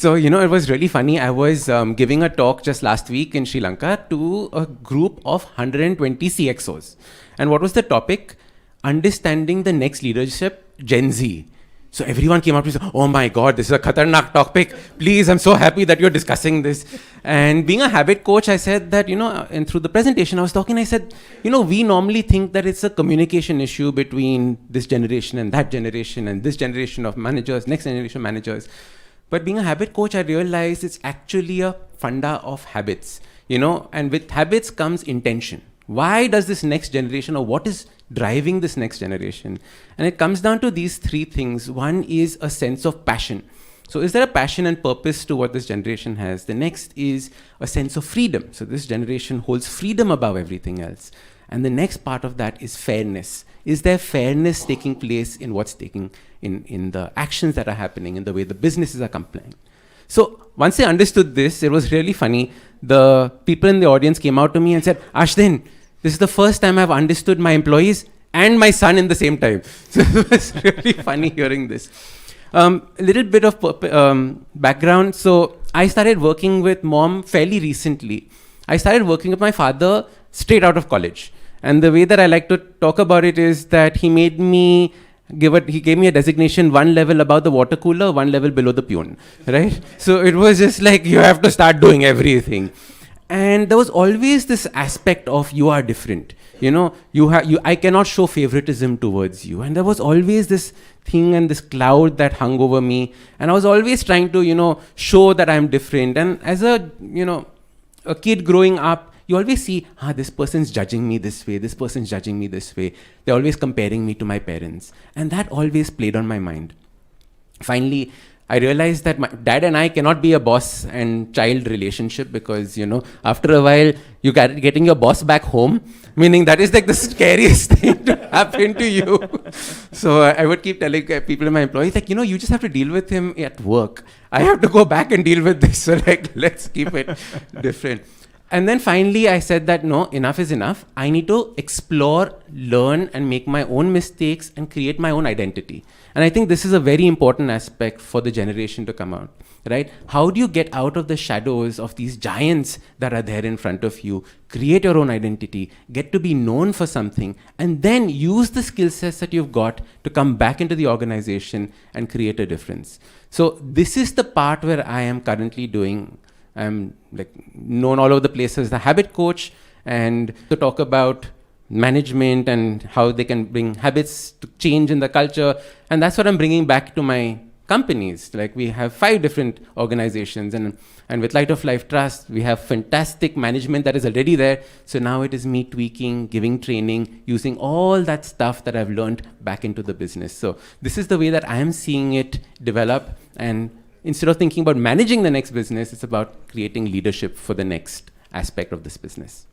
So, it was really funny. I was giving a talk just last week in Sri Lanka to a group of 120 CXOs. And what was the topic? Understanding the next leadership, Gen Z. So everyone came up and said, oh my God, this is a khatarnak topic. Please, I'm so happy that you're discussing this. And being a habit coach, I said that, and through the presentation I was talking, I said, we normally think that it's a communication issue between this generation and this generation of managers, next generation managers. But being a habit coach, I realized it's actually a funda of habits, and with habits comes intention. Why does this next generation, or what is driving this next generation? And it comes down to these three things. One is a sense of passion. So is there a passion and purpose to what this generation has? The next is a sense of freedom. So this generation holds freedom above everything else. And the next part of that is fairness. Is there fairness taking place in what's taking in the actions that are happening, in the way the businesses are complying? So once I understood this, it was really funny. The people in the audience came out to me and said, Ashdin, this is the first time I've understood my employees and my son in the same time. So it was really funny hearing this. A little bit of background. So I started working with mom fairly recently. I started working with my father straight out of college. And the way that I like to talk about it is that he made me he gave me a designation one level above the water cooler, one level below the peon, right? So it was just like, you have to start doing everything. And there was always this aspect of you are different. I cannot show favoritism towards you. And there was always this thing and this cloud that hung over me. And I was always trying to, show that I'm different. And as a kid growing up, you always see, this person's judging me this way, this person's judging me this way. They're always comparing me to my parents. And that always played on my mind. Finally, I realized that my dad and I cannot be a boss and child relationship because, after a while, you getting your boss back home, meaning that is like the scariest thing to happen to you. So I would keep telling people in my employees, like, you just have to deal with him at work. I have to go back and deal with this. So let's keep it different. And then finally, I said that, no, enough is enough. I need to explore, learn, and make my own mistakes and create my own identity. And I think this is a very important aspect for the generation to come out, right? How do you get out of the shadows of these giants that are there in front of you, create your own identity, get to be known for something, and then use the skill sets that you've got to come back into the organization and create a difference. So this is the part where I am currently doing. I'm known all over the place as the habit coach, and to talk about management and how they can bring habits to change in the culture. And that's what I'm bringing back to my companies. We have 5 different organizations, and with Light of Life Trust, we have fantastic management that is already there. So now it is me tweaking, giving training, using all that stuff that I've learned back into the business. So this is the way that I am seeing it develop. And instead of thinking about managing the next business, it's about creating leadership for the next aspect of this business.